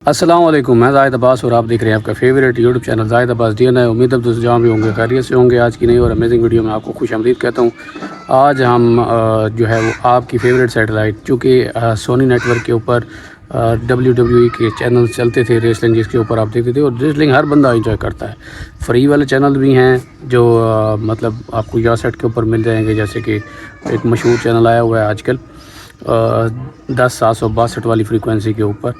अस्सलाम वालेकुम, मैं ज़ाहिद अब्बास और आप देख रहे हैं आपका favourite YouTube channel Zahid Abbas DNI। उम्मीद है दोस्तों जहाँ भी होंगे खैरियत से होंगे। आज की नई और अमेजिंग वीडियो में आपको खुश आमदीद कहता हूँ। आज हम जो है वो आपकी फेवरेट सैटेलाइट, चूँकि सोनी नेटवर्क के ऊपर WWE के चैनल चलते थे रेसलिंग, जिसके ऊपर आप देखते थे, और रेसलिंग हर बंदा इंजॉय करता है। फ्री वाले चैनल भी हैं जो मतलब आपको या सेट के ऊपर मिल जाएंगे, जैसे कि एक मशहूर चैनल आया हुआ है आजकल 10,762 वाली फ्रीक्वेंसी के ऊपर,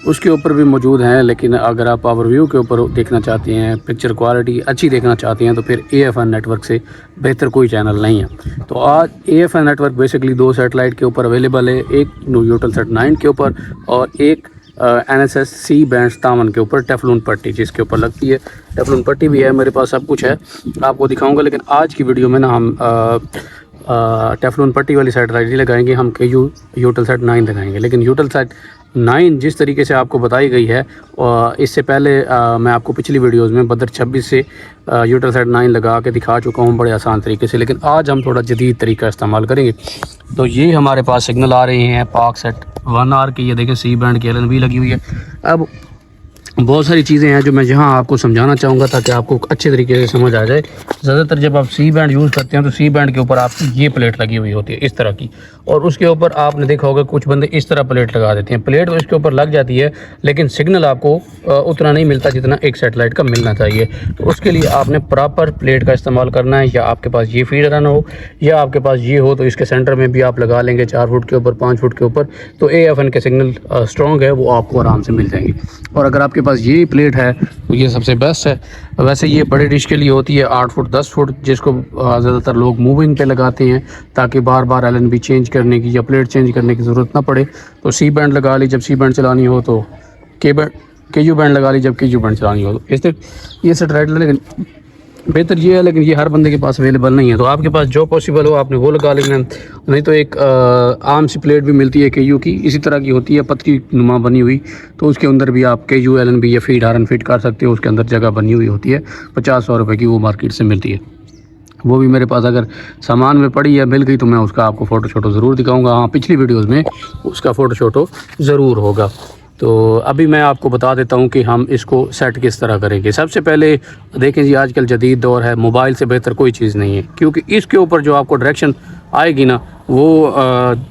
उसके ऊपर भी मौजूद हैं। लेकिन अगर आप पावर व्यू के ऊपर देखना चाहते हैं, पिक्चर क्वालिटी अच्छी देखना चाहते हैं, तो फिर AFN नेटवर्क से बेहतर कोई चैनल नहीं है। तो आज AFN नेटवर्क बेसिकली दो सैटेलाइट के ऊपर अवेलेबल है, एक यूटेलसेट 9 के ऊपर और एक NSS C बैंड 57 के ऊपर टेफ्लून पट्टी जिसके ऊपर लगती है। टेफ्लून पट्टी भी है मेरे पास, सब कुछ है, आपको दिखाऊंगा। लेकिन आज की वीडियो में ना हम टेफ्लून पट्टी वाली सैटेलाइट नहीं लगाएंगे, हम यूटेलसेट 9 लगाएंगे। लेकिन यूटेलसेट 9 जिस तरीके से आपको बताई गई है, इससे पहले मैं आपको पिछली वीडियोस में बदर 26 से यूटेलसेट 9 लगा के दिखा चुका हूँ बड़े आसान तरीके से। लेकिन आज हम थोड़ा जदीद तरीका इस्तेमाल करेंगे। तो ये हमारे पास सिग्नल आ रहे हैं पाकसेट 1R के, ये देखें C बैंड की LNB लगी हुई है। अब बहुत सारी चीज़ें हैं जो मैं यहाँ आपको समझाना चाहूँगा ताकि आपको अच्छे तरीके से समझ आ जाए। ज़्यादातर जब आप C बैंड यूज़ करते हैं तो C बैंड के ऊपर आपकी ये प्लेट लगी हुई होती है इस तरह की, और उसके ऊपर आपने देखा होगा कुछ बंदे इस तरह प्लेट लगा देते हैं। प्लेट तो इसके ऊपर लग जाती है, लेकिन सिग्नल आपको उतना नहीं मिलता जितना एक सेटेलाइट का मिलना चाहिए। तो उसके लिए आपने प्रॉपर प्लेट का इस्तेमाल करना है, या आपके पास ये फीड रन हो या आपके पास ये हो, तो इसके सेंटर में भी आप लगा लेंगे 4 फुट के ऊपर, 5 फुट के ऊपर, तो AFN के सिग्नल स्ट्रॉन्ग है, वो आपको आराम से मिल जाएंगे। और अगर आपके पास ये प्लेट है तो ये सबसे बेस्ट है। वैसे ये बड़े डिश के लिए होती है 8 फुट 10 फुट, जिसको ज़्यादातर लोग मूविंग पे लगाते हैं ताकि बार बार LNB चेंज करने की या प्लेट चेंज करने की ज़रूरत ना पड़े। तो C बैंड लगा ली जब C बैंड चलानी हो, तो KU बैंड लगा ली जब KU बैंड चलानी हो। तो इस ये सैटेलाइट, लेकिन बेहतर ये है, लेकिन ये हर बंदे के पास अवेलेबल नहीं है। तो आपके पास जो पॉसिबल हो आपने वो लगा लेना। नहीं तो एक आम सी प्लेट भी मिलती है KU की, इसी तरह की होती है, पतली नुमा बनी हुई, तो उसके अंदर भी आप KU LNB या फीड हारन फिट कर सकते हो। उसके अंदर जगह बनी हुई होती है, 50-100 रुपये की वो मार्केट से मिलती है। वो भी मेरे पास अगर सामान में पड़ी या मिल गई तो मैं उसका आपको फ़ोटो शोटो ज़रूर दिखाऊँगा। हाँ, पिछली वीडियोज़ में उसका फ़ोटो शोटो ज़रूर होगा। तो अभी मैं आपको बता देता हूं कि हम इसको सेट किस तरह करेंगे। सबसे पहले देखें जी, आजकल जदीद दौर है, मोबाइल से बेहतर कोई चीज़ नहीं है, क्योंकि इसके ऊपर जो आपको डायरेक्शन आएगी ना, वो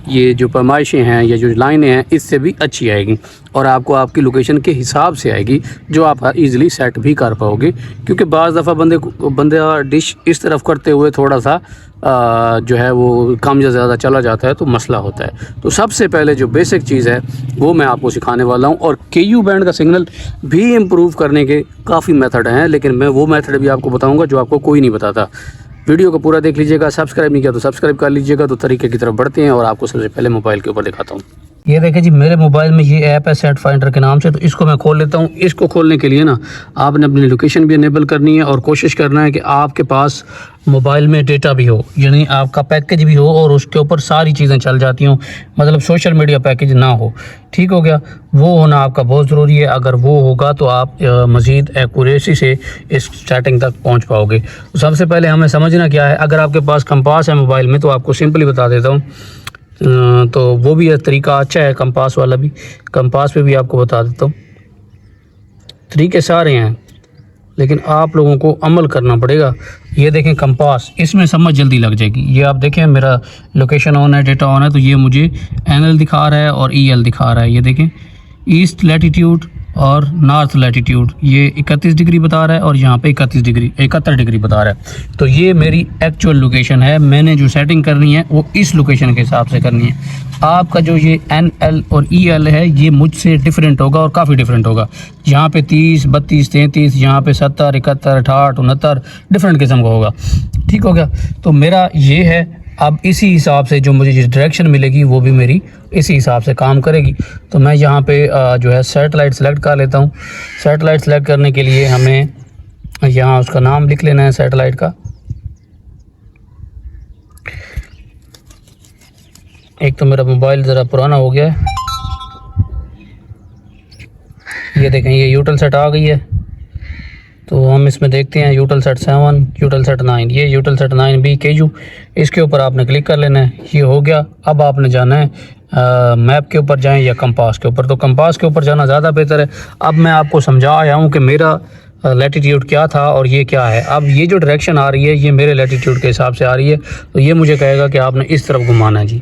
ये जो पैमाइशें हैं या जो लाइनें हैं इससे भी अच्छी आएगी, और आपको आपकी लोकेशन के हिसाब से आएगी, जो आप इजीली सेट भी कर पाओगे। क्योंकि बाज़ दफ़ा बंदा डिश इस तरफ करते हुए थोड़ा सा जो है वो कम या ज़्यादा चला जाता है, तो मसला होता है। तो सबसे पहले जो बेसिक चीज़ है वो मैं आपको सिखाने वाला हूँ। और KU बैंड का सिग्नल भी इम्प्रूव करने के काफ़ी मेथड हैं, लेकिन मैं वो मेथड भी आपको बताऊँगा जो आपको कोई नहीं बताता। वीडियो को पूरा देख लीजिएगा। सब्सक्राइब नहीं किया तो सब्सक्राइब कर लीजिएगा। तो तरीके की तरफ बढ़ते हैं और आपको सबसे पहले मोबाइल के ऊपर दिखाता हूँ। ये देखें जी, मेरे मोबाइल में ये ऐप है सेट फाइंडर के नाम से, तो इसको मैं खोल लेता हूँ। इसको खोलने के लिए ना आपने अपनी लोकेशन भी इनेबल करनी है, और कोशिश करना है कि आपके पास मोबाइल में डेटा भी हो, यानी आपका पैकेज भी हो और उसके ऊपर सारी चीज़ें चल जाती हों, मतलब सोशल मीडिया पैकेज ना हो। ठीक हो गया, वो होना आपका बहुत ज़रूरी है। अगर वो होगा तो आप मज़ीद एक्यूरेसी से इस सेटिंग तक पहुँच पाओगे। तो सबसे पहले हमें समझना क्या है। अगर आपके पास कंपास है मोबाइल में, तो आपको सिंपली बता देता हूँ, तो वो भी तरीका अच्छा है कंपास वाला भी। कंपास पे भी आपको बता देता हूँ, तरीके सारे हैं, लेकिन आप लोगों को अमल करना पड़ेगा। ये देखें कंपास, इसमें समझ जल्दी लग जाएगी। ये आप देखें मेरा लोकेशन ऑन है, डेटा ऑन है, तो ये मुझे NL दिखा रहा है और EL दिखा रहा है। ये देखें ईस्ट लैटीट्यूड और नॉर्थ लैटीट्यूड, ये 31 डिग्री बता रहा है, और यहाँ पे 71 डिग्री बता रहा है। तो ये मेरी एक्चुअल लोकेशन है। मैंने जो सेटिंग करनी है वो इस लोकेशन के हिसाब से करनी है। आपका जो ये NL और EL है ये मुझसे डिफरेंट होगा, और काफ़ी डिफरेंट होगा। यहाँ पे 30, 32, 33, यहाँ पे 70, 71, 68, 69 डिफरेंट किस्म का होगा। ठीक हो गया, तो मेरा ये है। अब इसी हिसाब से जो मुझे जिस डायरेक्शन मिलेगी वो भी मेरी इसी हिसाब से काम करेगी। तो मैं यहाँ पे जो है सैटेलाइट सेलेक्ट कर लेता हूँ। सैटेलाइट सेलेक्ट करने के लिए हमें यहाँ उसका नाम लिख लेना है सैटेलाइट का। एक तो मेरा मोबाइल ज़रा पुराना हो गया है। ये देखें, ये यूटेलसेट आ गई है, तो हम इसमें देखते हैं यूटेलसेट 7, यूटेलसेट 9, ये यूटेलसेट 9B KU, इसके ऊपर आपने क्लिक कर लेना है। ये हो गया। अब आपने जाना है मैप के ऊपर जाएं या कंपास के ऊपर। तो कंपास के ऊपर जाना ज़्यादा बेहतर है। अब मैं आपको समझा आया हूँ कि मेरा लैटिट्यूड क्या था और ये क्या है। अब ये जो डायरेक्शन आ रही है ये मेरे लैटिट्यूड के हिसाब से आ रही है, तो ये मुझे कहेगा कि आपने इस तरफ घुमाना है जी।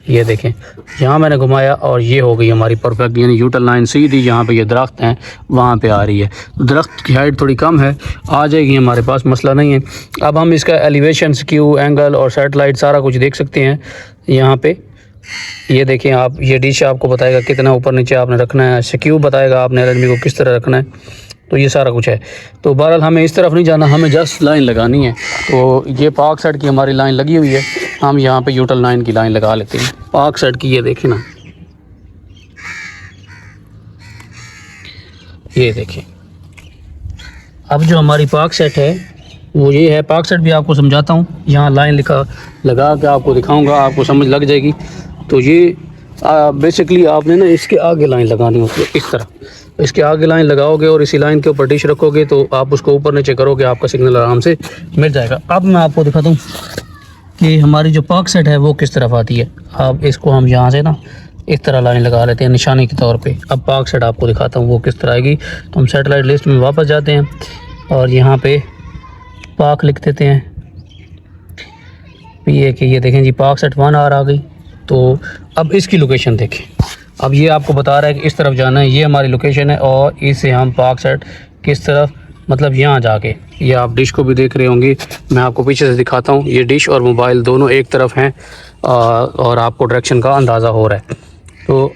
ये देखें, यहाँ मैंने घुमाया और ये हो गई हमारी परफेक्ट, यानी यूटल लाइन सीधी जहाँ पे ये दरख्त हैं वहाँ पे आ रही है। दरख्त की हाइट थोड़ी कम है, आ जाएगी हमारे पास, मसला नहीं है। अब हम इसका एलिवेशन, स्क्यू, एंगल और सैटेलाइट सारा कुछ देख सकते हैं यहाँ पे। ये देखें आप, ये डिश आपको बताएगा कितना ऊपर नीचे आपने रखना है, स्क्यू बताएगा आपने एलएनबी को किस तरह रखना है, तो ये सारा कुछ है। तो बहरहाल हमें इस तरफ नहीं जाना, हमें जस्ट लाइन लगानी है। तो ये पार्क साइड की हमारी लाइन लगी हुई है, हम यहाँ पे यूटल लाइन की लाइन लगा लेते हैं पार्क साइड की। ये देखें ना, ये देखें। अब जो हमारी पार्क सेट है वो ये है। पार्क सेट भी आपको समझाता हूँ, यहाँ लाइन लगा के आपको दिखाऊंगा, आपको समझ लग जाएगी। तो ये बेसिकली आपने ना इसके आगे लाइन लगानी होती है, इस तरह इसके आगे लाइन लगाओगे और इसी लाइन के ऊपर डिश रखोगे तो आप उसको ऊपर नीचे करोगे, आपका सिग्नल आराम से मिल जाएगा। अब मैं आपको दिखाता हूँ कि हमारी जो पार्क सेट है वो किस तरफ आती है। अब इसको हम यहाँ से ना इस तरह लाइन लगा लेते हैं निशानी के तौर पे। अब पार्क सेट आपको दिखाता हूँ वो किस तरह आएगी। तो हम सैटेलाइट लिस्ट में वापस जाते हैं और यहाँ पे पार्क लिख देते हैं, ये देखें जी, पार्क सेट 1 आ गई। तो अब इसकी लोकेशन देखें, अब ये आपको बता रहा है कि इस तरफ जाना है, ये हमारी लोकेशन है और इससे हम पार्क सेट किस तरफ, मतलब यहाँ जाके, ये आप डिश को भी देख रहे होंगे, मैं आपको पीछे से दिखाता हूँ। ये डिश और मोबाइल दोनों एक तरफ हैं और आपको डायरेक्शन का अंदाज़ा हो रहा है। तो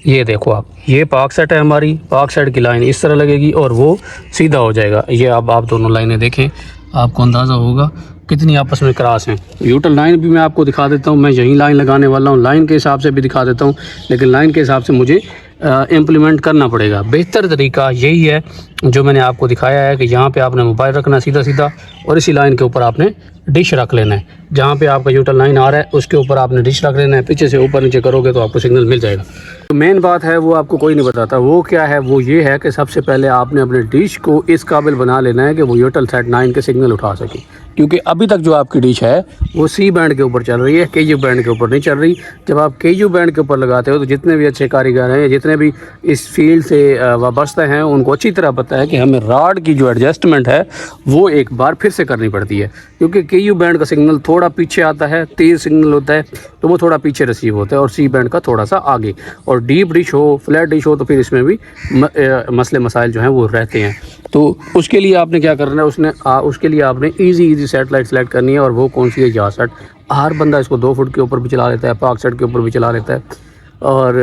ये देखो आप, ये पार्क सेट है हमारी, पार्क सेट की लाइन इस तरह लगेगी और वो सीधा हो जाएगा। ये अब आप दोनों लाइनें देखें, आपको अंदाज़ा होगा कितनी आपस में क्रॉस हैं। यूटल लाइन भी मैं आपको दिखा देता हूँ, मैं यही लाइन लगाने वाला हूँ, लाइन के हिसाब से भी दिखा देता हूँ, लेकिन लाइन के हिसाब से मुझे इम्प्लीमेंट करना पड़ेगा। बेहतर तरीका यही है जो मैंने आपको दिखाया है कि यहाँ पे आपने मोबाइल रखना सीधा सीधा और इसी लाइन के ऊपर आपने डिश रख लेना है। जहाँ पे आपका यूटल लाइन आ रहा है उसके ऊपर आपने डिश रख लेना है, पीछे से ऊपर नीचे करोगे तो आपको सिग्नल मिल जाएगा। तो मेन बात है वो आपको कोई नहीं बताता, वो क्या है, वो ये है कि सबसे पहले आपने अपने डिश को इस काबिल बना लेना है कि वो यूटल सेट 9 के सिग्नल उठा सके। क्योंकि अभी तक जो आपकी डिश है वो सी बैंड के ऊपर चल रही है, केयू बैंड के ऊपर नहीं चल रही। जब आप केयू बैंड के ऊपर लगाते हो तो जितने भी अच्छे कारीगर हैं, जितने भी इस फील्ड से वाबस्ता हैं, उनको अच्छी तरह पता है कि हमें रॉड की जो एडजस्टमेंट है वो एक बार फिर से करनी पड़ती है। क्योंकि केयू बैंड का सिग्नल थोड़ा पीछे आता है, तेज़ सिग्नल होता है तो वो थोड़ा पीछे रिसीव होता है, और सी बैंड का थोड़ा सा आगे। और डीप डिश हो, फ्लैट डिश हो, तो फिर इसमें भी मसले मसाइल जो हैं वो रहते हैं। तो उसके लिए आपने क्या करना है, उसके लिए आपने इजी सैटेलाइट सेलेक्ट करनी है, और वो कौन सी है, यासेट। हर बंदा इसको 2 फुट के ऊपर भी चला लेता है, पार्क सेट के ऊपर भी चला लेता है, और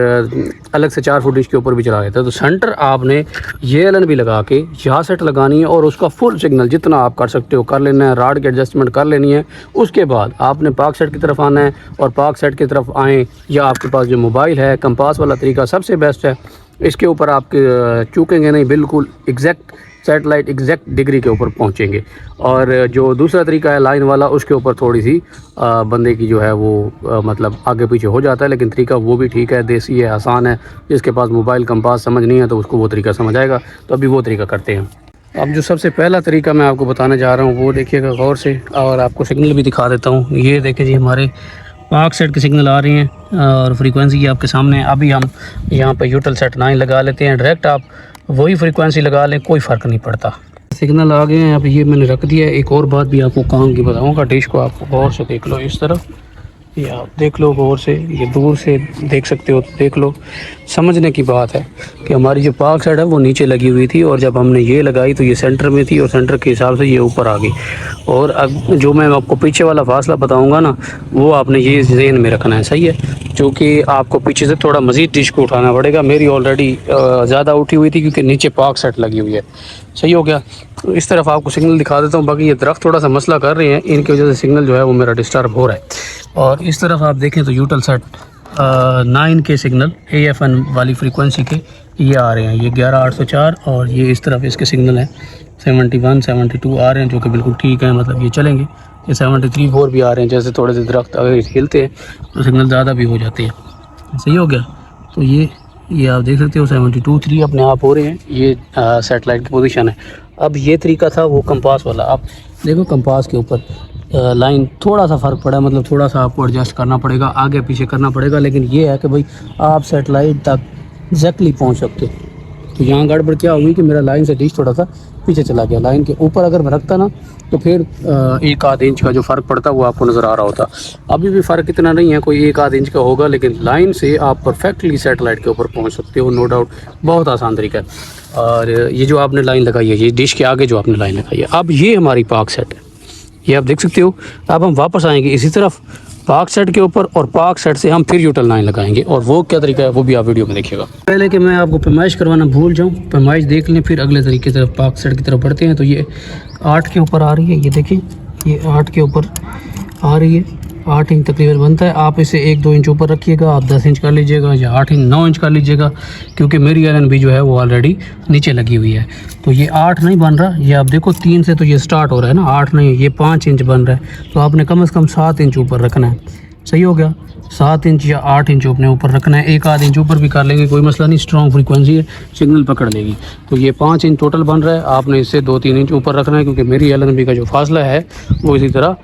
अलग से 4 फुट डिश के ऊपर भी चला लेता है। तो सेंटर आपने ये एलएनबी लगा के यासेट लगानी है और उसका फुल सिग्नल जितना आप कर सकते हो कर लेना है, राड की एडजस्टमेंट कर लेनी है। उसके बाद आपने पार्क सेट की तरफ आना है, और पार्क सेट की तरफ आएँ या आपके पास जो मोबाइल है, कंपास वाला तरीका सबसे बेस्ट है। इसके ऊपर आपके चूकेंगे नहीं, बिल्कुल एग्जैक्ट सैटेलाइट एग्जैक्ट डिग्री के ऊपर पहुंचेंगे। और जो दूसरा तरीका है लाइन वाला, उसके ऊपर थोड़ी सी बंदे की जो है वो मतलब आगे पीछे हो जाता है, लेकिन तरीका वो भी ठीक है, देसी है, आसान है। जिसके पास मोबाइल कंपास समझ नहीं है तो उसको वो तरीका समझ आएगा। तो अभी वो तरीका करते हैं। अब जो सबसे पहला तरीका मैं आपको बताने जा रहा हूँ वो देखिएगा गौर से, और आपको सिग्नल भी दिखा देता हूँ। ये देखिए जी, हमारे पार्क सेट के सिग्नल आ रही हैं और फ्रीक्वेंसी आपके सामने। अभी हम यहाँ पे यूटल सेट 9 लगा लेते हैं, डायरेक्ट आप वही फ्रीक्वेंसी लगा लें, कोई फ़र्क नहीं पड़ता। सिग्नल आ गए हैं, अब ये मैंने रख दिया है। एक और बात भी आपको काम की बताऊँगा, डिश को आप गौर से देख लो, इस तरफ ये आप देख लो गौर से, ये दूर से देख सकते हो तो देख लो। समझने की बात है कि हमारी जो पार्क सेट है वो नीचे लगी हुई थी, और जब हमने ये लगाई तो ये सेंटर में थी, और सेंटर के हिसाब से ये ऊपर आ गई। और अब जो मैं आपको पीछे वाला फासला बताऊंगा ना, वो आपने ये ज़हन में रखना है, सही है। क्योंकि आपको पीछे से थोड़ा मज़ीद डिश को उठाना पड़ेगा। मेरी ऑलरेडी ज़्यादा उठी हुई थी क्योंकि नीचे पार्क सेट लगी हुई है। सही हो गया। तो इस तरफ आपको सिग्नल दिखा देता हूँ। बाकी ये दरख्त थोड़ा सा मसला कर रहे हैं, इनकी वजह से सिग्नल जो है वो मेरा डिस्टर्ब हो रहा है। और इस तरफ आप देखें तो यूटल सेट 9 के सिग्नल AFN वाली फ्रीक्वेंसी के ये आ रहे हैं, ये 11804, और ये इस तरफ इसके सिग्नल हैं 71 72 आ रहे हैं, जो कि बिल्कुल ठीक है, मतलब ये चलेंगे। ये 73 4 भी आ रहे हैं, जैसे थोड़े से दरख्त अगर हिलते हैं तो सिग्नल ज़्यादा भी हो जाते हैं। सही हो गया। तो ये आप देख सकते हो 72 3 अपने आप हो रहे हैं, ये सैटेलाइट की पोजीशन है। अब ये तरीका था वो कंपास वाला। आप देखो कंपास के ऊपर लाइन थोड़ा सा फ़र्क पड़ा, मतलब थोड़ा सा आपको एडजस्ट करना पड़ेगा, आगे पीछे करना पड़ेगा, लेकिन ये है कि भाई आप सेटेलाइट तक एग्जैक्टली पहुंच सकते हो। तो यहाँ गड़बड़ क्या हुई कि मेरा लाइन से डिश थोड़ा सा पीछे चला गया। लाइन के ऊपर अगर मैं रखता ना तो फिर 1 आध इंच का जो फ़र्क पड़ता वो आपको नज़र आ रहा होता। अभी भी फ़र्क इतना नहीं है, कोई 1 आध इंच का होगा, लेकिन लाइन से आप परफेक्टली सेटेलाइट के ऊपर पहुंच सकते हो, नो डाउट। बहुत आसान तरीका है। और ये जो आपने लाइन लगाई है, ये डिश के आगे जो आपने लाइन लगाई है, अब ये हमारी पाक सेट है, ये आप देख सकते हो। अब हम वापस आएंगे इसी तरफ पाक सेट के ऊपर, और पाक सेट से हम फिर यूटल लाइन लगाएंगे, और वो क्या तरीका है वो भी आप वीडियो में देखिएगा। पहले कि मैं आपको पैमाइश करवाना भूल जाऊं, पैमाइश देख लें, फिर अगले तरीके से पाक सेट की तरफ बढ़ते हैं। तो ये 8 के ऊपर आ रही है, ये देखिए, ये 8 के ऊपर आ रही है, 8 इंच तकरीबन बनता है। आप इसे 1-2 इंच ऊपर रखिएगा, आप 10 इंच कर लीजिएगा, या 8 इंच 9 इंच कर लीजिएगा, क्योंकि मेरी LNB जो है वो ऑलरेडी नीचे लगी हुई है। तो ये 8 नहीं बन रहा, ये आप देखो 3 से तो ये स्टार्ट हो रहा है ना, 8 नहीं, ये 5 इंच बन रहा है। तो आपने कम से कम 7 इंच ऊपर रखना है, सही हो गया। 7 इंच या 8 इंच अपने ऊपर रखना है, 1 आध इंच ऊपर भी कर लेंगे, कोई मसला नहीं, स्ट्रॉन्ग फ्रीक्वेंसी है, सिग्नल पकड़ लेगी। तो ये 5 इंच टोटल बन रहा है, आपने इससे 2-3 इंच ऊपर रखना है, क्योंकि मेरी LNB का जो फासला है वो इसी तरह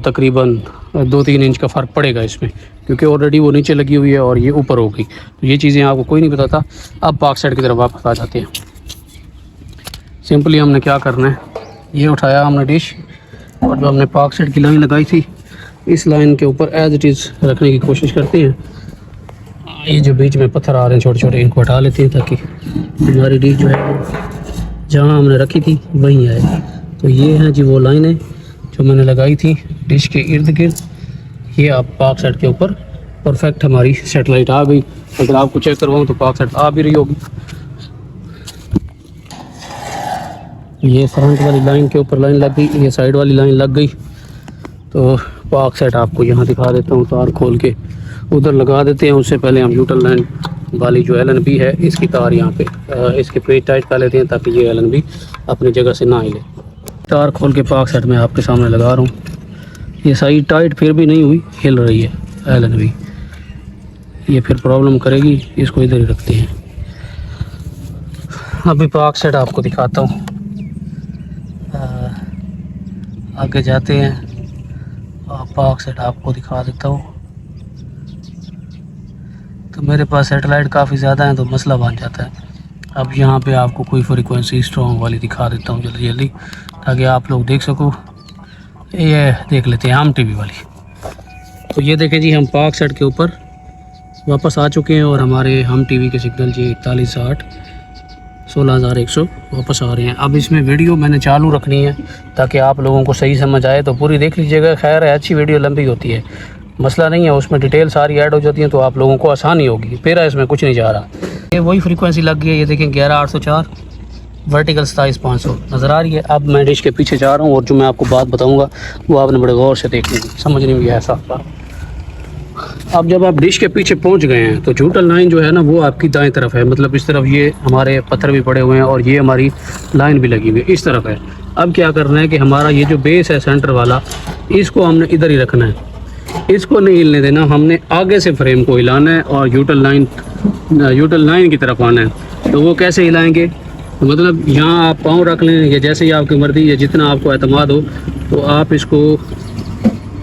तकरीबन 2-3 इंच का फ़र्क पड़ेगा इसमें, क्योंकि ऑलरेडी वो नीचे लगी हुई है और ये ऊपर हो गई। तो ये चीज़ें आपको कोई नहीं बताता। अब पाक सेट की तरफ वापस आ जाते हैं। सिंपली हमने क्या करना है, ये उठाया हमने डिश, और जो हमने पाक सेट की लाइन लगाई थी इस लाइन के ऊपर एज इट इज़ रखने की कोशिश करते हैं। ये जो बीच में पत्थर आ रहे हैं छोटे छोटे, इनको हटा लेते हैं ताकि हमारी डिश जो है जहाँ हमने रखी थी वहीं आए। तो ये है जी वो लाइन है जो मैंने लगाई थी डिश के इर्द गिर्द। ये आप पाक सेट के ऊपर परफेक्ट हमारी सेटेलाइट आ गई। अगर आपको चेक करवाऊँ तो पाक सेट आ भी रही होगी। ये फ्रंट वाली लाइन के ऊपर लाइन लग गई, ये साइड वाली लाइन लग गई। तो पाक सेट आपको यहाँ दिखा देता हूँ, तार खोल के उधर लगा देते हैं। उससे पहले हम यूटल लाइन वाली जो LNB है इसकी तार यहाँ पे इसके पेज टाइट कर लेते हैं, ताकि ये LNB अपनी जगह से ना हिले। तार खोल के पाक सेट में आपके सामने लगा रहा हूँ। ये साइड टाइट फिर भी नहीं हुई, हिल रही है LNB, ये फिर प्रॉब्लम करेगी। इसको इधर ही रखते हैं। अभी पाक सेट आपको दिखाता हूँ, आगे जाते हैं, पाक सेट आपको दिखा देता हूँ। तो मेरे पास सेटेलाइट काफ़ी ज़्यादा है तो मसला बन जाता है। अब यहाँ पे आपको कोई फ्रीक्वेंसी स्ट्रॉन्ग वाली दिखा देता हूँ जल्दी जल्दी, ताकि आप लोग देख सको। ये देख लेते हैं हम TV वाली। तो ये देखें जी, हम पाक सेट के ऊपर वापस आ चुके हैं, और हमारे हम TV के सिग्नल जी 4160 16,100 वापस आ रहे हैं। अब इसमें वीडियो मैंने चालू रखनी है ताकि आप लोगों को सही समझ आए, तो पूरी देख लीजिएगा। खैर है, अच्छी वीडियो लंबी होती है, मसला नहीं है, उसमें डिटेल सारी ऐड हो जाती है, तो आप लोगों को आसानी होगी। फिर इसमें कुछ नहीं जा रहा। ये वही फ्रीक्वेंसी लग गई है, ये देखें 11,804 वर्टिकल 27,500 नज़र आ रही है। अब मैं डिश के पीछे जा रहा हूँ, और जो मैं आपको बात बताऊँगा वो आपने बड़े गौर से देखनी है, समझने में ऐसा। अब जब आप डिश के पीछे पहुंच गए हैं तो यूटल लाइन जो है ना वो आपकी दाएं तरफ है, मतलब इस तरफ ये हमारे पत्थर भी पड़े हुए हैं और ये हमारी लाइन भी लगी हुई है, इस तरफ है। अब क्या करना है कि हमारा ये जो बेस है सेंटर वाला, इसको हमने इधर ही रखना है, इसको नहीं हिलने देना। हमने आगे से फ्रेम को हिलाना है और यूटल लाइन की तरफ आना है। तो वो कैसे हिलाएंगे, तो मतलब यहाँ आप पाँव रख लें, या जैसे ही आपकी मर्जी या जितना आपको एतमाद हो, तो आप इसको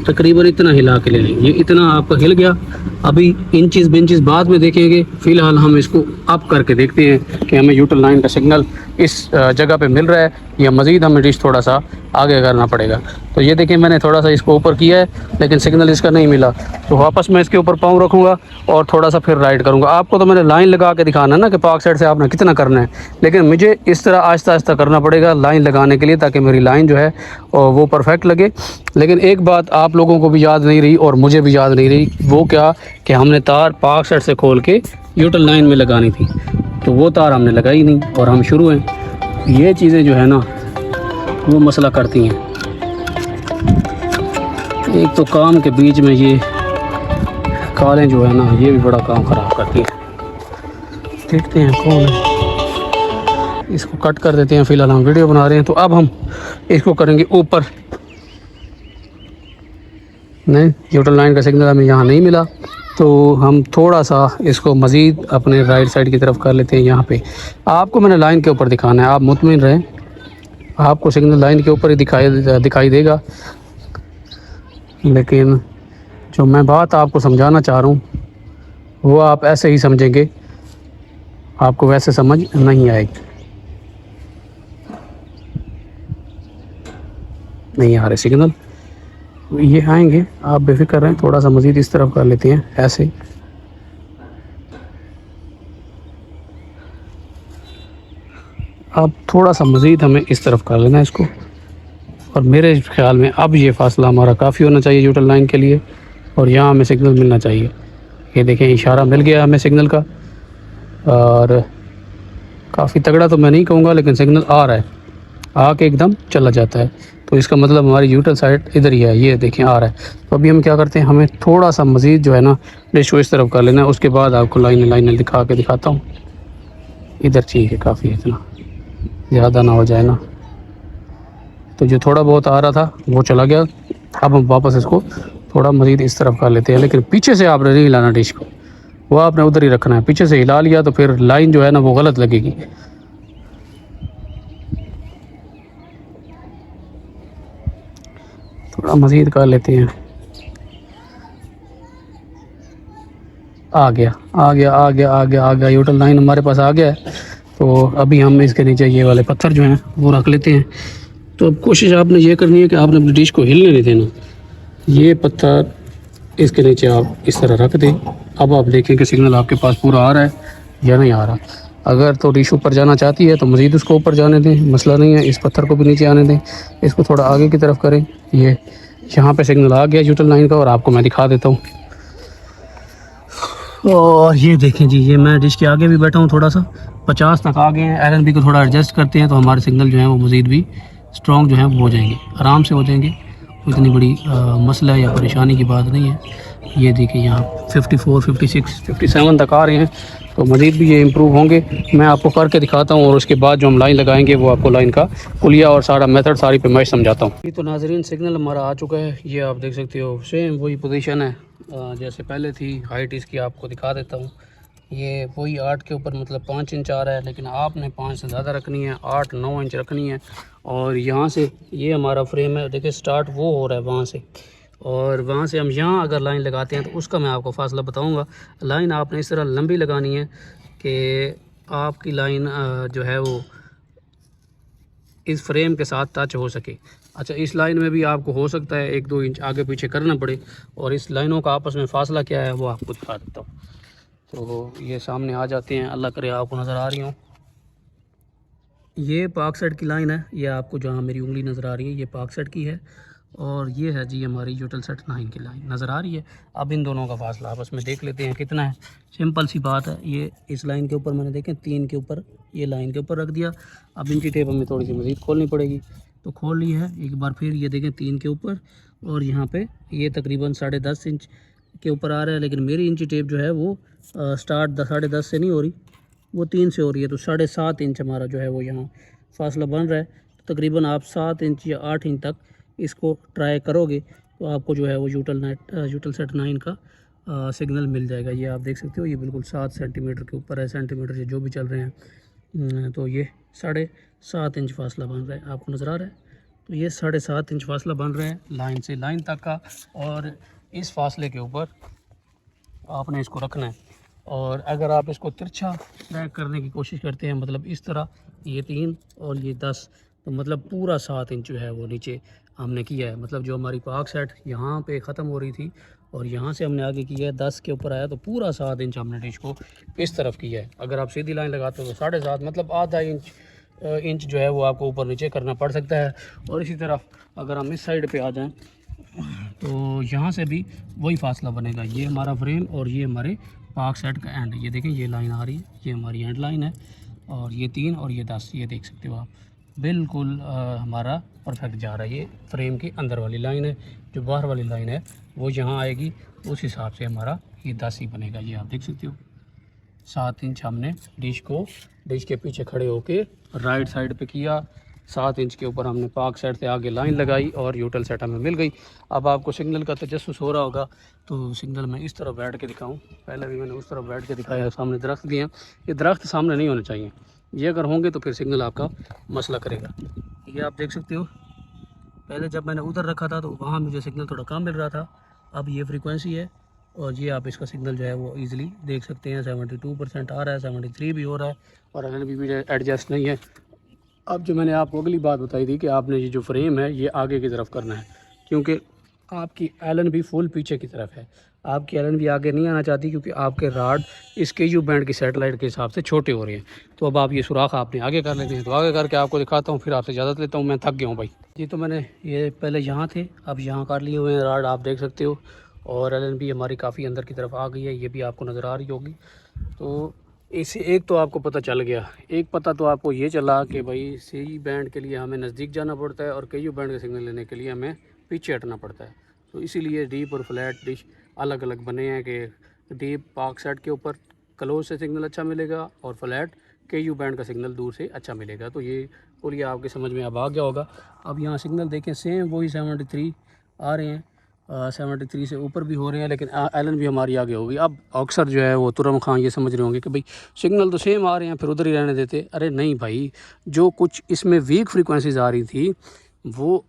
तकरीबन इतना हिला के ले लें। ये इतना आपका हिल गया। अभी इंचेस बेंचेस बाद में देखेंगे, फ़िलहाल हम इसको अप करके देखते हैं कि हमें यूटल लाइन का सिग्नल इस जगह पे मिल रहा है या मज़ीद हमें डिश थोड़ा सा आगे करना पड़ेगा। तो ये देखें, मैंने थोड़ा सा इसको ऊपर किया है लेकिन सिग्नल इसका नहीं मिला, तो वापस मैं इसके ऊपर पाँव रखूँगा और थोड़ा सा फिर राइट करूँगा। आपको तो मैंने लाइन लगा के दिखाना है ना कि पाक साइड से आपने कितना करना है, लेकिन मुझे इस तरह आहिस्ता आहिस्ता करना पड़ेगा लाइन लगाने के लिए, ताकि मेरी लाइन जो है वो परफेक्ट लगे। लेकिन एक बात आप लोगों को भी याद नहीं रही और मुझे भी याद नहीं रही, वो क्या कि हमने तार पाक साइड से खोल के यूटल लाइन में लगानी थी, तो वो तार हमने लगाई नहीं और हम शुरू हैं। ये चीज़ें जो है ना वो मसला करती हैं। एक तो काम के बीच में ये कालें जो है ना, ये भी बड़ा काम ख़राब करती हैं। देखते हैं कौन है, इसको कट कर देते हैं। फ़िलहाल हम वीडियो बना रहे हैं, तो अब हम इसको करेंगे ऊपर। नहीं, यूटल लाइन का सिग्नल हमें यहाँ नहीं मिला, तो हम थोड़ा सा इसको मज़ीद अपने राइट साइड की तरफ कर लेते हैं। यहाँ पे आपको मैंने लाइन के ऊपर दिखाना है, आप मुतमिन रहें, आपको सिग्नल लाइन के ऊपर ही दिखाई देगा। लेकिन जो मैं बात आपको समझाना चाह रहा हूँ वो आप ऐसे ही समझेंगे, आपको वैसे समझ नहीं आएगी। नहीं आ रहे सिग्नल, ये आएंगे, आप बेफिक्र रहें। थोड़ा सा मज़ीद इस तरफ कर लेते हैं ऐसे। अब थोड़ा सा मज़ीद हमें इस तरफ कर लेना है इसको, और मेरे ख्याल में अब ये फ़ासला हमारा काफ़ी होना चाहिए न्यूट्रल लाइन के लिए, और यहाँ हमें सिग्नल मिलना चाहिए। ये देखें इशारा मिल गया हमें सिग्नल का, और काफ़ी तगड़ा तो मैं नहीं कहूँगा, लेकिन सिग्नल आ रहा है, आके एकदम चला जाता है। तो इसका मतलब हमारी न्यूट्रल साइड इधर ही है, ये देखें आ रहा है। तो अभी हम क्या करते हैं, हमें थोड़ा सा मज़ीद जो है ना डिश को इस तरफ कर लेना है। उसके बाद आपको लाइन दिखाता हूँ। इधर ठीक है, काफ़ी है, इतना ज़्यादा ना हो जाए ना। तो जो थोड़ा बहुत आ रहा था वो चला गया। अब हम वापस इसको थोड़ा मज़ीद इस तरफ कर लेते हैं, लेकिन पीछे से आपने नहीं हिलाना डिश को, वो आपने उधर ही रखना है। पीछे से हिला लिया तो फिर लाइन जो है ना वो गलत लगेगी। थोड़ा मज़ीद कर लेते हैं। आ गया न्यूट्रल लाइन हमारे पास आ गया है। तो अभी हम इसके नीचे ये वाले पत्थर जो हैं वो रख लेते हैं। तो अब कोशिश आपने ये करनी है कि आपने अपनी डिश को हिलने नहीं देना। ये पत्थर इसके नीचे आप इस तरह रख दें। अब आप देखें कि सिग्नल आपके पास पूरा आ रहा है या नहीं आ रहा। अगर तो डिश ऊपर जाना चाहती है तो मज़ीद उसको ऊपर जाने दें, मसला नहीं है। इस पत्थर को भी नीचे आने दें, इसको थोड़ा आगे की तरफ करें। ये यहाँ पे सिग्नल आ गया न्यूट्रल लाइन का, और आपको मैं दिखा देता हूँ। और ये देखें जी, ये मैं डिश के आगे भी बैठा हूँ, थोड़ा सा 50 तक आ गए हैं। LNB को थोड़ा एडजस्ट करते हैं तो हमारे सिग्नल जो हैं वो मज़ीद भी स्ट्रॉन्ग जो हैं वो हो जाएंगे, आराम से हो जाएंगे। कोई इतनी बड़ी मसला या परेशानी की बात नहीं है। ये देखिए यहाँ 54, 56, 57 तक आ रहे हैं, तो मज़ीद भी ये इम्प्रूव होंगे। मैं आपको करके दिखाता हूँ, और उसके बाद जो हम लाइन लगाएंगे वो आपको लाइन का कुलिया और सारा मेथड सारी पे मैं समझाता हूँ। ये तो नाजरीन सिग्नल हमारा आ चुका है, ये आप देख सकते हो। सेम वही पोजीशन है जैसे पहले थी। हाइट इसकी आपको दिखा देता हूँ। ये वही 8 के ऊपर मतलब 5 इंच आ रहा है, लेकिन आपने 5 से ज़्यादा रखनी है, 8-9 इंच रखनी है। और यहाँ से ये हमारा फ्रेम है, देखिए स्टार्ट वो हो रहा है वहाँ से, और वहाँ से हम यहाँ अगर लाइन लगाते हैं तो उसका मैं आपको फासला बताऊँगा। लाइन आपने इस तरह लंबी लगानी है कि आपकी लाइन जो है वो इस फ्रेम के साथ टच हो सके। अच्छा, इस लाइन में भी आपको हो सकता है 1-2 इंच आगे पीछे करना पड़े, और इस लाइनों का आपस में फ़ासला क्या है वो आपको दिखा देता हूँ। तो ये सामने आ जाते हैं, अल्लाह करे आपको नज़र आ रही हो। ये पाक साइड की लाइन है, ये आपको जहाँ मेरी उंगली नज़र आ रही है ये पाक साइड की है, और ये है जी हमारी यूटल सेट 9 की लाइन नज़र आ रही है। अब इन दोनों का फासला आपस में देख लेते हैं कितना है। सिंपल सी बात है, ये इस लाइन के ऊपर मैंने देखें 3 के ऊपर ये लाइन के ऊपर रख दिया। अब इंची टेप हमें थोड़ी सी मज़ीद खोलनी पड़ेगी, तो खोल ली है एक बार फिर। ये देखें 3 के ऊपर, और यहाँ पे ये तकरीबन 10.5 इंच के ऊपर आ रहा है, लेकिन मेरी इंची टेप जो है वो स्टार्ट 10.5 से नहीं हो रही, वो 3 से हो रही है। तो 7.5 इंच हमारा जो है वो यहाँ फासला बन रहा है। तो तकरीबन आप 7 इंच या 8 इंच तक इसको ट्राई करोगे तो आपको जो है वो यूटल सेट 9 का सिग्नल मिल जाएगा। ये आप देख सकते हो, ये बिल्कुल 7 सेंटीमीटर के ऊपर है, सेंटीमीटर से जो भी चल रहे हैं। तो ये 7.5 इंच फासला बन रहा है, आपको नज़र आ रहा है। तो ये 7.5 इंच फासला बन रहा है लाइन से लाइन तक का, और इस फासले के ऊपर आपने इसको रखना है। और अगर आप इसको तिरछा ट्रैक करने की कोशिश करते हैं, मतलब इस तरह, ये 3 और ये 10, तो मतलब पूरा 7 इंच जो है वो नीचे हमने किया है। मतलब जो हमारी पाक सेट यहाँ पे ख़त्म हो रही थी और यहाँ से हमने आगे किया है 10 के ऊपर आया, तो पूरा 7 इंच हमने डिश को इस तरफ किया है। अगर आप सीधी लाइन लगाते हो तो 7.5, मतलब आधा इंच जो है वो आपको ऊपर नीचे करना पड़ सकता है। और इसी तरफ अगर हम इस साइड पे आ जाएं तो यहाँ से भी वही फासला बनेगा। ये हमारा फ्रेम और ये हमारे पाक सेट का एंड। ये देखें ये लाइन आ रही है, ये हमारी एंड लाइन है, और ये 3 और ये 10, ये देख सकते हो आप, बिल्कुल हमारा परफेक्ट जा रहा है। ये फ्रेम की अंदर वाली लाइन है, जो बाहर वाली लाइन है वो यहाँ आएगी, उस हिसाब से हमारा ये 10 ही बनेगा। ये आप देख सकते हो 7 इंच हमने डिश के पीछे खड़े होके राइट साइड पे किया, 7 इंच के ऊपर हमने पाक सेट से आगे लाइन लगाई और यूटल सेट हमें मिल गई। अब आपको सिग्नल का तजस्सुस हो रहा होगा, तो सिग्नल मैं इस तरफ बैठ के दिखाऊं। पहले भी मैंने उस तरफ बैठ के दिखाया, सामने दरख्त दिए हैं, ये दरख्त सामने नहीं होने चाहिए, ये अगर होंगे तो फिर सिग्नल आपका मसला करेगा। ये आप देख सकते हो, पहले जब मैंने उधर रखा था तो वहाँ मुझे सिग्नल थोड़ा कम मिल रहा था। अब ये फ्रीक्वेंसी है और ये आप इसका सिग्नल जो है वो इजीली देख सकते हैं। 72% आ रहा है, 73 भी हो रहा है और LNB भी एडजस्ट नहीं है। अब जो मैंने आपको अगली बात बताई थी कि आपने ये जो फ्रेम है ये आगे की तरफ करना है, क्योंकि आपकी LNB फुल पीछे की तरफ है। आपकी LNB आगे नहीं आना चाहती क्योंकि आपके राड इस KU बैंड की सैटेलाइट के हिसाब से छोटे हो रहे हैं। तो अब आप ये सुराख आपने आगे कर लेते हैं, तो आगे करके आपको दिखाता हूँ, फिर आपसे इजाज़त लेता हूँ। मैं थक गया हूँ भाई जी। तो मैंने ये पहले यहाँ थे, अब यहाँ कर लिए हुए हैं राड, आप देख सकते हो। और LNB हमारी काफ़ी अंदर की तरफ आ गई है, ये भी आपको नज़र आ रही होगी। तो इससे एक तो आपको पता चल गया, एक पता तो आपको ये चला कि भाई सी बैंड के लिए हमें नज़दीक जाना पड़ता है और KU बैंड का सिग्नल लेने के लिए हमें पीछे हटना पड़ता है। तो इसीलिए डीप और फ्लैट डिश अलग अलग बने हैं कि डीप पार्क सेट के ऊपर क्लोज से सिग्नल अच्छा मिलेगा और फ्लैट KU बैंड का सिग्नल दूर से अच्छा मिलेगा। तो ये बोलिए आपके समझ में अब आ गया होगा। अब यहाँ सिग्नल देखें, सेम वही 73 आ रहे हैं, 73 से ऊपर भी हो रहे हैं, लेकिन LNB हमारी आगे होगी। अब अक्सर जो है वो तुरम खां ये समझ रहे होंगे कि भाई सिग्नल तो सेम आ रहे हैं, फिर उधर ही रहने देते। अरे नहीं भाई, जो कुछ इसमें वीक फ्रीक्वेंसीज आ रही थी वो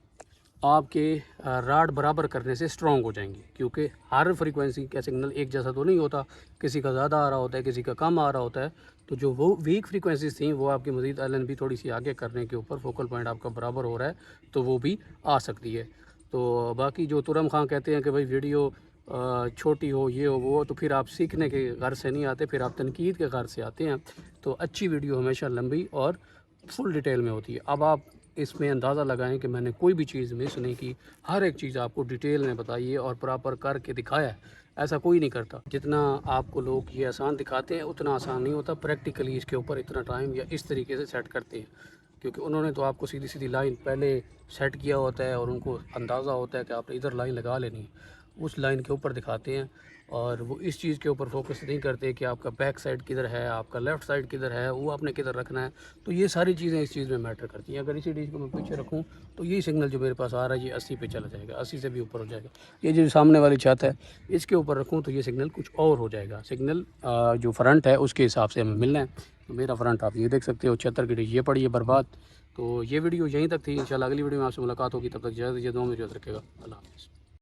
आपके राड बराबर करने से स्ट्रॉन्ग हो जाएंगी, क्योंकि हर फ्रीक्वेंसी का सिग्नल एक जैसा तो नहीं होता, किसी का ज़्यादा आ रहा होता है, किसी का कम आ रहा होता है। तो जो वो वीक फ्रीक्वेंसीज थी वो आपकी मज़ीद LNB थोड़ी सी आगे करने के ऊपर फोकल पॉइंट आपका बराबर हो रहा है, तो वो भी आ सकती है। तो बाकी जो तुरम खां कहते हैं कि भाई वीडियो छोटी हो, ये हो वो, तो फिर आप सीखने के घर से नहीं आते, फिर आप तनकीद के घर से आते हैं। तो अच्छी वीडियो हमेशा लंबी और फुल डिटेल में होती है। अब आप इसमें अंदाज़ा लगाएं कि मैंने कोई भी चीज़ मिस नहीं की, हर एक चीज़ आपको डिटेल में बताई है और प्रॉपर करके दिखाया है। ऐसा कोई नहीं करता, जितना आपको लोग ये आसान दिखाते हैं उतना आसान नहीं होता। प्रैक्टिकली इसके ऊपर इतना टाइम या इस तरीके से सेट करते हैं, क्योंकि उन्होंने तो आपको सीधी सीधी लाइन पहले सेट किया होता है और उनको अंदाज़ा होता है कि आपने इधर लाइन लगा लेनी है, उस लाइन के ऊपर दिखाते हैं। और वो इस चीज़ के ऊपर फोकस नहीं करते कि आपका बैक साइड किधर है, आपका लेफ़्ट साइड किधर है, वो आपने किधर रखना है। तो ये सारी चीज़ें इस चीज़ में मैटर करती हैं। अगर इसी चीज़ को मैं पीछे रखूँ तो यही सिग्नल जो मेरे पास आ रहा है ये 80 पे चला जाएगा, 80 से भी ऊपर हो जाएगा। ये जो सामने वाली छत है इसके ऊपर रखूँ तो ये सिग्नल कुछ और हो जाएगा। सिग्नल जो फ्रंट है उसके हिसाब से हमें मिलना है। तो मेरा फ्रंट आप ये देख सकते हो, 76 की डिश ये पड़ी है बर्बाद। तो ये वीडियो यहीं तक थी। इंशाल्लाह अगली वीडियो में आपसे मुलाकात होगी, तब तक इजाज़त दीजिए, दुआ में याद रखेगा। अल्लाह हाफ़िज़।